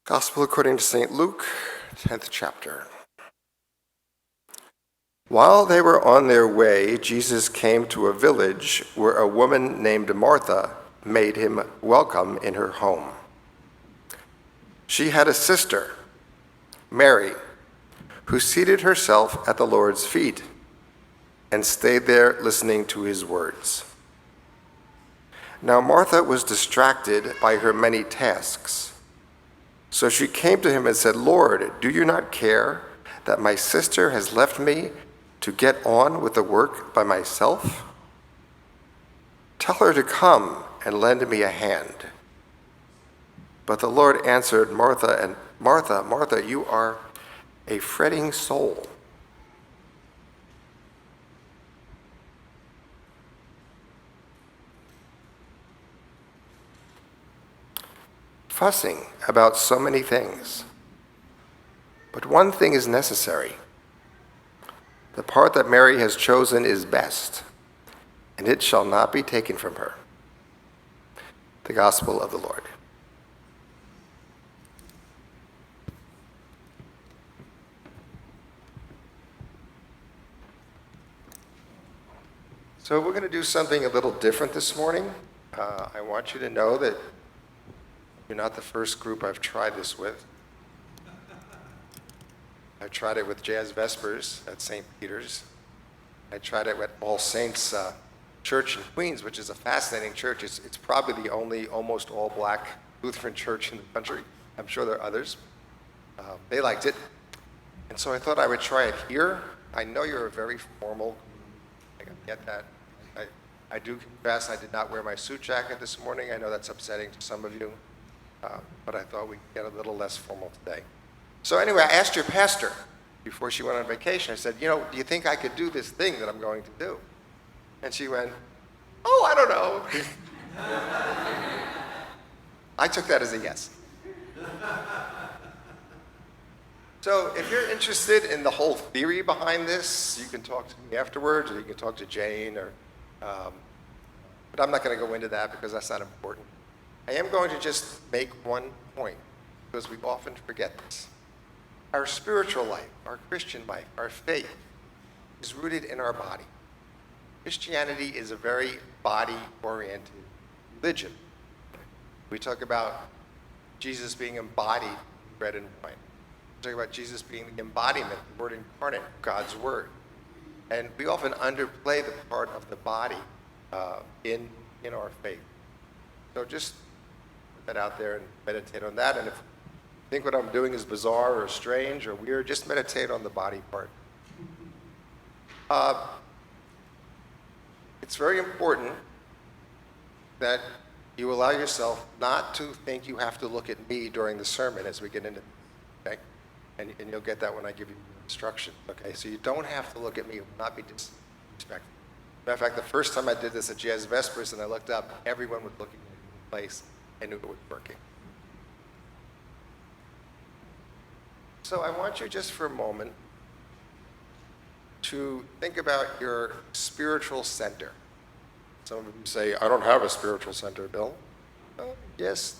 Gospel according to St. Luke, 10th chapter. While they were on their way, Jesus came to a village where a woman named Martha made him welcome in her home. She had a sister, Mary, who seated herself at the Lord's feet and stayed there listening to his words. Now Martha was distracted by her many tasks. So she came to him and said, "Lord, do you not care that my sister has left me to get on with the work by myself? Tell her to come and lend me a hand." But the Lord answered Martha, Martha, you are a fretting soul. Fussing about so many things. But one thing is necessary. The part that Mary has chosen is best, and it shall not be taken from her. The Gospel of the Lord. So we're going to do something a little different this morning. I want you to know that you're not the first group I've tried this with. I tried it with Jazz Vespers at St. Peter's. I tried it at All Saints Church in Queens, which is a fascinating church. It's probably the only almost all-black Lutheran church in the country. I'm sure there are others. They liked it. And so I thought I would try it here. I know you're a very formal. I get that. I do confess I did not wear my suit jacket this morning. I know that's upsetting to some of you. But I thought we'd get a little less formal today. So anyway, I asked your pastor before she went on vacation. I said, do you think I could do this thing that I'm going to do? And she went, "Oh, I don't know." I took that as a yes. So if you're interested in the whole theory behind this, you can talk to me afterwards, or you can talk to Jane, but I'm not going to go into that because that's not important. I am going to just make one point, because we often forget this. Our spiritual life, our Christian life, our faith is rooted in our body. Christianity is a very body-oriented religion. We talk about Jesus being embodied in bread and wine. We talk about Jesus being the embodiment, the Word incarnate, God's Word. And we often underplay the part of the body in our faith. So just that out there and meditate on that. And if you think what I'm doing is bizarre or strange or weird, just meditate on the body part. It's very important that you allow yourself not to think you have to look at me during the sermon as we get into it, okay? And you'll get that when I give you instruction, okay? So you don't have to look at me. It will not be disrespectful. Matter of fact, the first time I did this at Jazz Vespers and I looked up, everyone was looking at the place. I knew it was working. So I want you just for a moment to think about your spiritual center. Some of you say, "I don't have a spiritual center, Bill." Well, yes,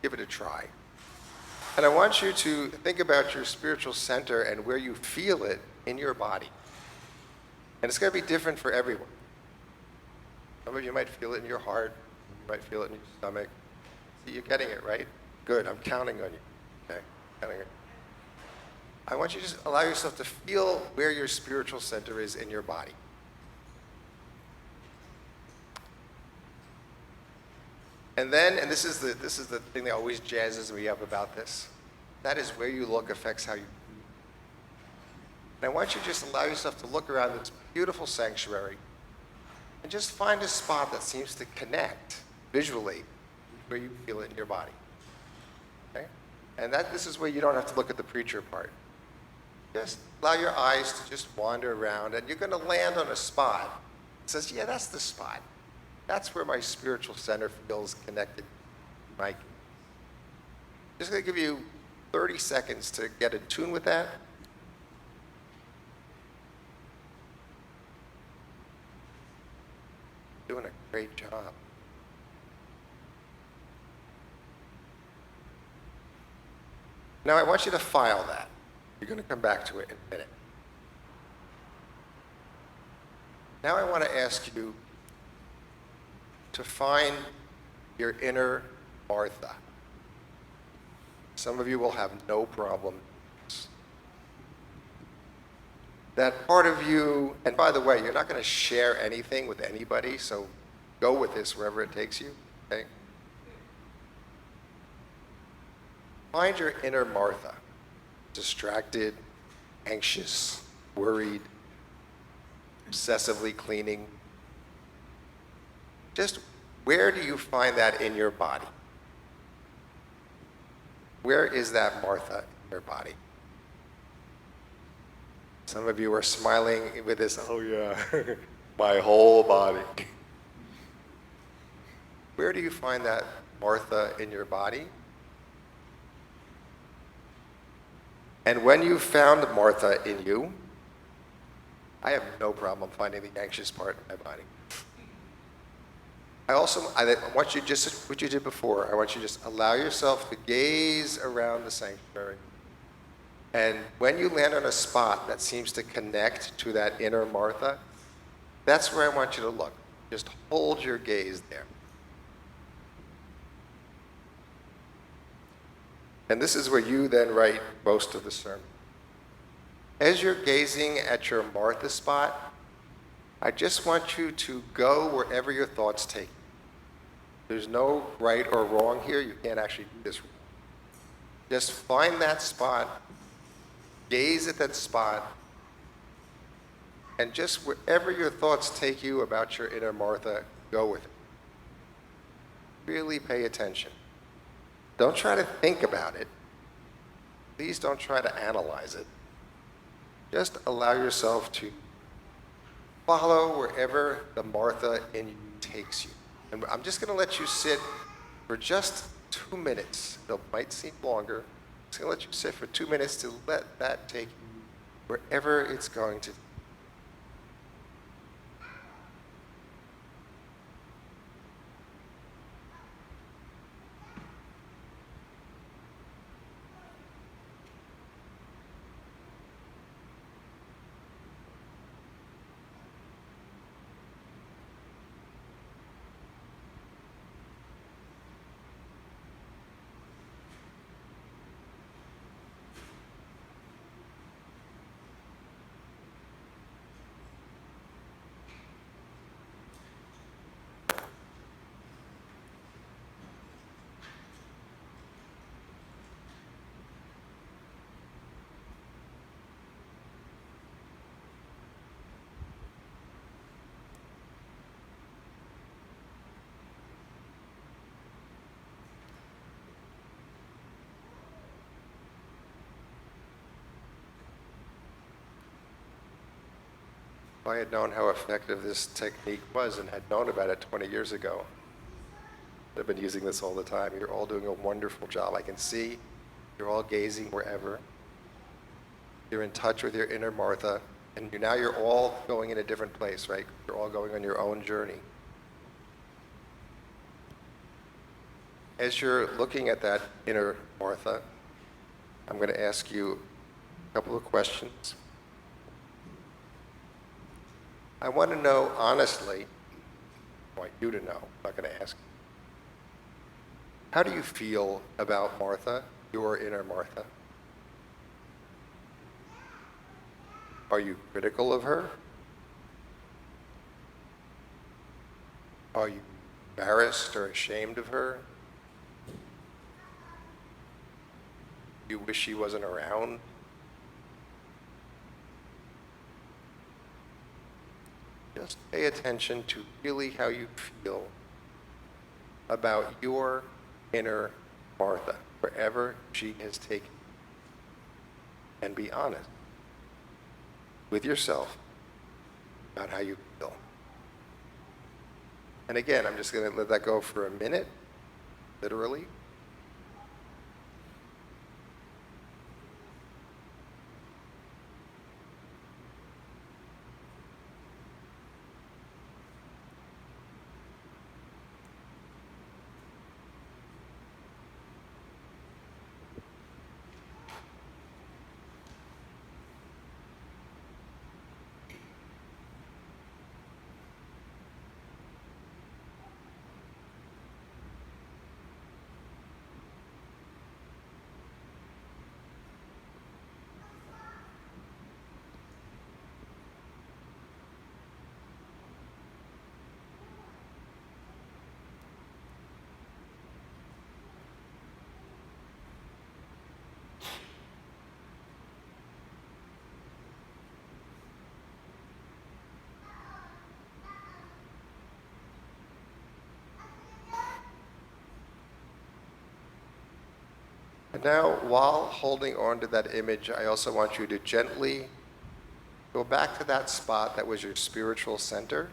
give it a try. And I want you to think about your spiritual center and where you feel it in your body. And it's going to be different for everyone. Some of you might feel it in your heart. You might feel it in your stomach. See, you're getting it, right? Good, I'm counting on you. Okay, counting on you. I want you to just allow yourself to feel where your spiritual center is in your body. And then, and this is the thing that always jazzes me up about this, that is where you look affects how you feel. And I want you to just allow yourself to look around this beautiful sanctuary and just find a spot that seems to connect visually where you feel it in your body. Okay? And this is where you don't have to look at the preacher part. Just allow your eyes to just wander around, and you're going to land on a spot that says, "Yeah, that's the spot. That's where my spiritual center feels connected." Mike, just going to give you 30 seconds to get in tune with that. Doing a great job. Now I want you to file that. You're going to come back to it in a minute. Now I want to ask you to find your inner Martha. Some of you will have no problem. That part of you, and by the way, you're not going to share anything with anybody, so go with this wherever it takes you, okay? Find your inner Martha. Distracted, anxious, worried, obsessively cleaning. Just where do you find that in your body? Where is that Martha in your body? Some of you are smiling with this, oh yeah, my whole body. Where do you find that Martha in your body? And when you found Martha in you, I have no problem finding the anxious part in my body. I want you just what you did before. I want you to just allow yourself to gaze around the sanctuary. And when you land on a spot that seems to connect to that inner Martha, that's where I want you to look. Just hold your gaze there. And this is where you then write most of the sermon. As you're gazing at your Martha spot, I just want you to go wherever your thoughts take you. There's no right or wrong here. You can't actually do this. Just find that spot, gaze at that spot, and just wherever your thoughts take you about your inner Martha, go with it. Really pay attention. Don't try to think about it. Please don't try to analyze it. Just allow yourself to follow wherever the Martha in you takes you. And I'm just going to let you sit for just 2 minutes. It might seem longer. I'm just going to let you sit for 2 minutes to let that take you wherever it's going to. If I had known how effective this technique was and had known about it 20 years ago, I've been using this all the time. You're all doing a wonderful job. I can see you're all gazing wherever. You're in touch with your inner Martha, and now you're all going in a different place, right? You're all going on your own journey. As you're looking at that inner Martha, I'm going to ask you a couple of questions. I want to know honestly, I want you to know, I'm not going to ask you. How do you feel about Martha, your inner Martha? Are you critical of her? Are you embarrassed or ashamed of her? You wish she wasn't around? Just pay attention to really how you feel about your inner Martha, wherever she has taken you. And be honest with yourself about how you feel. And again, I'm just going to let that go for a minute, literally. And now, while holding on to that image, I also want you to gently go back to that spot that was your spiritual center.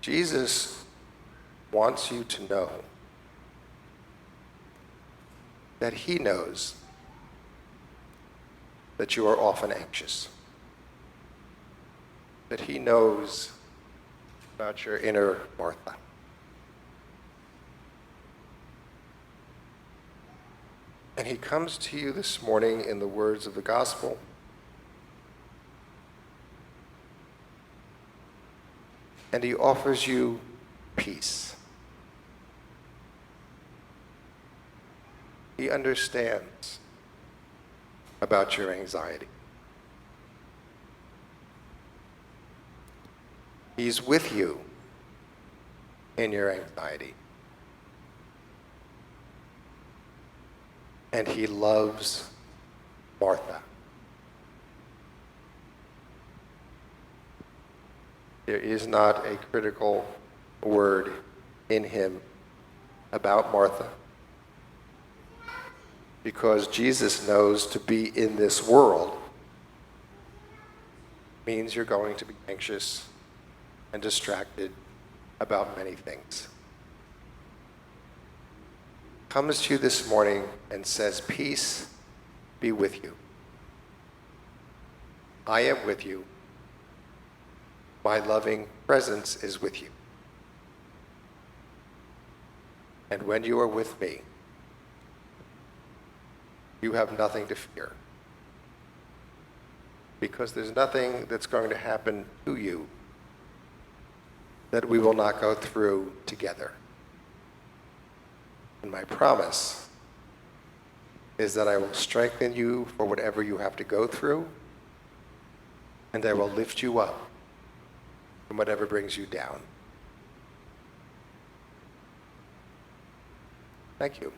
Jesus wants you to know that he knows that you are often anxious, that he knows about your inner Martha. And he comes to you this morning in the words of the gospel. And he offers you peace. He understands about your anxiety. He's with you in your anxiety. And he loves Martha. There is not a critical word in him about Martha, because Jesus knows to be in this world means you're going to be anxious and distracted about many things. Comes to you this morning and says, peace be with you. I am with you. My loving presence is with you. And when you are with me, you have nothing to fear, because there's nothing that's going to happen to you that we will not go through together. And my promise is that I will strengthen you for whatever you have to go through, and I will lift you up from whatever brings you down. Thank you.